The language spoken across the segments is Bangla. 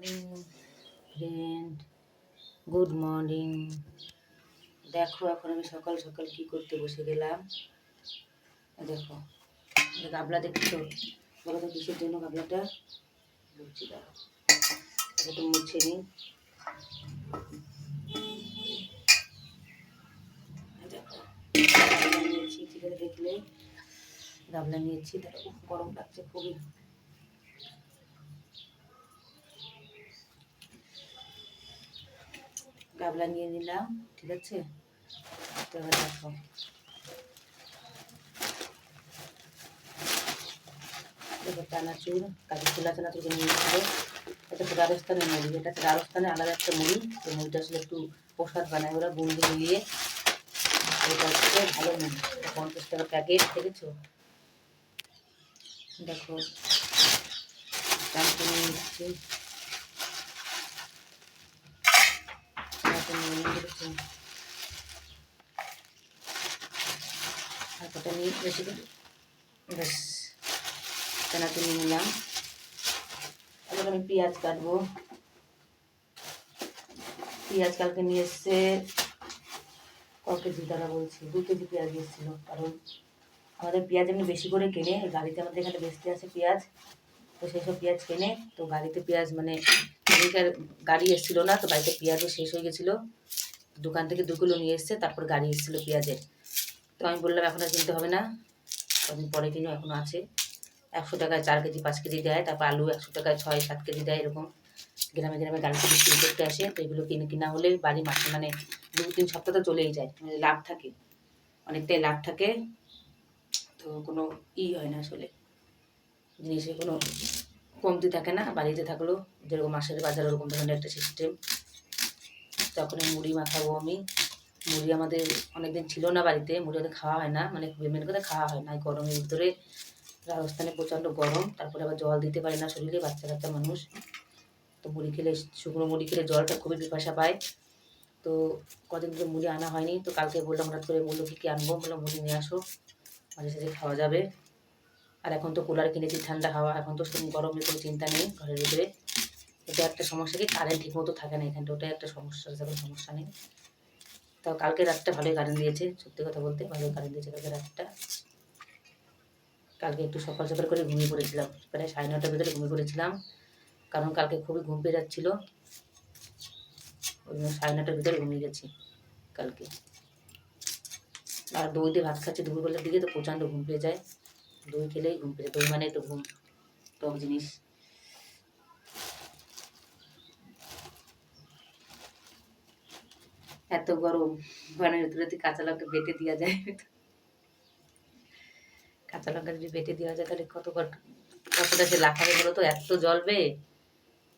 Morning friend, good morning. দেখো এখন আমি সকাল সকাল কি করতে বসে গেলাম। দেখো গাবলা দেখছো, বলো তো কিসের জন্য গাবলাটা বলছি, দাঁড়াও এটা তো মুছে নিই। দেখো গাবলা নিয়েছি, ঠিক আছে দেখলে গাবলা নিয়েছি, দেখো গরম লাগছে খুবই। গাবলা নিয়ে নিলাম, ঠিক আছে। তো এবার দেখো দেখো চানাচুর, কাজু ছোলা চানাচুর নিয়ে নিচ্ছিল। এটা হচ্ছে রাজস্থানের মুড়ি, এটা হচ্ছে রাজস্থানের আলাদা একটা মুড়ি। তো মুড়িটা আসলে একটু প্রসাদ বানায় ওরা বুন্দি মিলিয়ে। এটা হচ্ছে ভালো মুড়ি, 50 টাকা প্যাকেট, দেখেছো। দেখো চানাচুর নিয়ে নিচ্ছি, চানাচুর নিয়ে দেখেছো। হাতটা নিয়ে বেশি করে ব্যাস চানাচুর নিয়ে নিলাম। এবার আমি পেঁয়াজ কাটবো। পেঁয়াজ কালকে নিয়ে এসছে ক কেজি, তারা বলছি 2 কেজি পেঁয়াজ এসেছিল। কারণ আমাদের পেঁয়াজ এমনি বেশি করে কেনে, গাড়িতে আমাদের এখানে বেচতে আসে পেঁয়াজ। তো সেই সব পেঁয়াজ কেনে, তো গাড়িতে পেঁয়াজ মানে গাড়ি এসেছিলো না, তো বাড়িতে পেঁয়াজও শেষ হয়ে গেছিলো। দোকান থেকে 2 কিলো নিয়ে এসছে, তারপর গাড়ি এসেছিলো পেঁয়াজের। তো আমি বললাম এখন আর কিনতে হবে না, কদিন পরে কিনো, এখনও আছে। 100 টাকায় 4 কেজি 5 কেজি দেয়। তারপর আলু 100 টাকায় 6-7 কেজি দেয়, এরকম গ্রামে গ্রামে গাড়িতে বিক্রি করতে আসে। তো এগুলো কিনা হলে বাড়ি মাসে মানে 2-3 সপ্তাহ তো চলেই যায়, মানে লাভ থাকে, অনেকটাই লাভ থাকে। তো কোনো হয় না আসলে, জিনিসের কোনো কমতি থাকে না। বাড়িতে থাকলেও যেরকম মাসের বাজার ওরকম ধরনের একটা সিস্টেম। তখন মুড়ি মাখাবো আমি। মুড়ি আমাদের অনেকদিন ছিল না বাড়িতে, মুড়ি ওদের খাওয়া হয় না, মানে মেন করে খাওয়া হয় না গরমের ভিতরে। রাজস্থানে প্রচণ্ড গরম, তারপরে আবার জল দিতে পারে না শরীরে, বাচ্চা কাচ্চা মানুষ। তো মুড়ি খেলে, শুকনো মুড়ি খেলে জলটা খুবই পিপাসা পায়। তো কদিন ধরে মুড়ি আনা হয়নি, তো কালকে বললাম হঠাৎ করে, বললো কী আনবো, বললাম মুড়ি নিয়ে আসো, মাঝে সাঝে খাওয়া যাবে। আর এখন তো কুলার কিনেছি ঠান্ডা হাওয়া, এখন তো গরমের কোনো চিন্তা নেই ঘরের ভিতরে। এটা একটা সমস্যা কি, কারেন্ট ঠিক মতো থাকে না এখানটা, ওটাই একটা সমস্যা, সেরকম সমস্যা নেই। তাও কালকে রাতটা ভালোই কারেন্ট দিয়েছে, সত্যি কথা বলতে ভালোই কারেন্ট দিয়েছে কালকে রাতটা। কালকে একটু সকাল সকাল করে ঘুমিয়ে পড়েছিলাম, প্রায় 9:30টার ভিতরে ঘুমিয়ে পড়েছিলাম, কারণ কালকে খুবই ঘুম পেয়ে যাচ্ছিলো। ওই জন্য 9:30টার ভিতরে ঘুমিয়ে গেছি কালকে। আর দই দিয়ে ভাত খাচ্ছি দুপুরবেলার দিকে, তো প্রচণ্ড ঘুম পেয়ে যায়। দই খেলেই ঘুম পেয়ে যায়, দই মানে একটু ঘুম, টক জিনিস। এত গরম, ঘরের ভিতরে কাঁচা লঙ্কা বেটে দেওয়া যায়, কাঁচা লঙ্কা যদি বেটে দেওয়া যায় তাহলে কতটা সে লাফাবে বলো তো, এত জ্বলবে,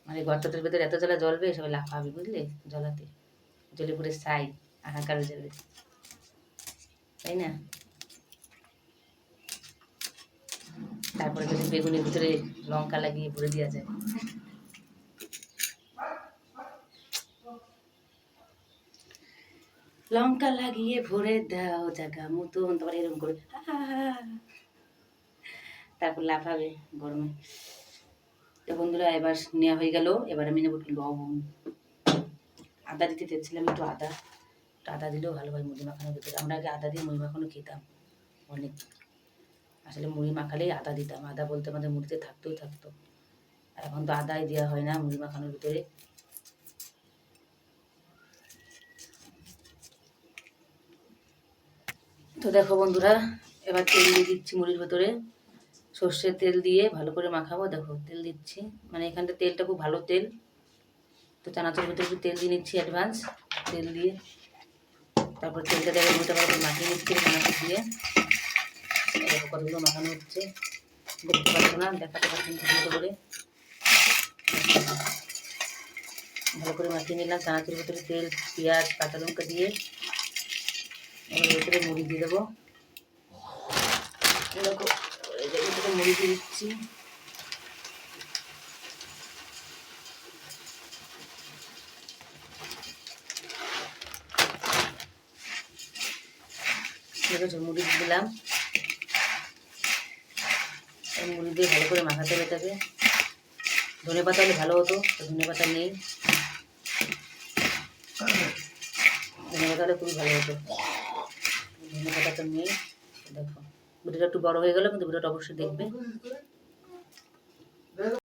মানে গর্তটার ভেতরে এত জ্বলবে, সবাই লাফাবে বুঝলে, জ্বলাতে জ্বলে পুরে ছাই, হাহাকার হয়ে যাবে, তাই না। তারপরে যদি বেগুনের ভিতরে লঙ্কা লাগিয়ে ভরে দেওয়া যায়, লঙ্কা লাগিয়ে ভরে দাও জায়গা মতন, তারপরে এরকম করে তারপর লাফাবে গরমে। তো বন্ধুরা এবার নেওয়া হয়ে গেল, এবার আমি নেবো লবণ। আদা দিতে চেয়েছিলাম, একটু আদা দিলেও ভালো হয় মুড়ি মাখানোর ভিতরে। আমরা আগে আদা দিয়ে মুড়ি মাখানো খেতাম অনেক, আসলে মুড়ি মাখালেই আদা দিতাম, আদা বলতে আমাদের মুড়িতে থাকতেই থাকতো। আর এখন তো আদাই দেওয়া হয় না মুড়ি মাখানোর ভিতরে। তো দেখো বন্ধুরা, এবার তেল দিয়ে দিচ্ছি মুড়ির ভেতরে, সর্ষের তেল দিয়ে ভালো করে মাখাবো। দেখো তেল দিচ্ছি, মানে এখানটা তেলটা খুব ভালো তেল। তো চানাচুর ভিতরে একটু তেল দিয়ে নিচ্ছি অ্যাডভান্স, তেল দিয়ে তারপর তেলটা দেখে মুড়িটা ভালো করে মাখিয়ে নিচ্ছি চানাচুর দিয়ে। দেখো কতগুলো মাখানো হচ্ছে, দেখতে পাচ্ছ না, দেখাতে পাচ্ছি ভালো করে। ভালো করে মাখিয়ে নিলাম চানাচুর ভিতরে তেল, পেঁয়াজ, কাঁচা লঙ্কা দিয়ে। এবার ভিতরে মুড়ি দিয়ে দেবো, ভিতরে মুড়ি দিয়ে দিচ্ছি। মুড়ি দিয়ে দিলাম, মুড়ি দিয়ে ভালো করে মাখাতে হবে তাকে। ধনে পাতা হলে ভালো হতো, তো ধনে পাতা নেই। ধনে পাতা হলে খুবই ভালো হতো, ধনে পাতা তো নেই। দেখো ভিডিওটা একটু বড় হয়ে গেল, কিন্তু ভিডিওটা অবশ্যই দেখবে।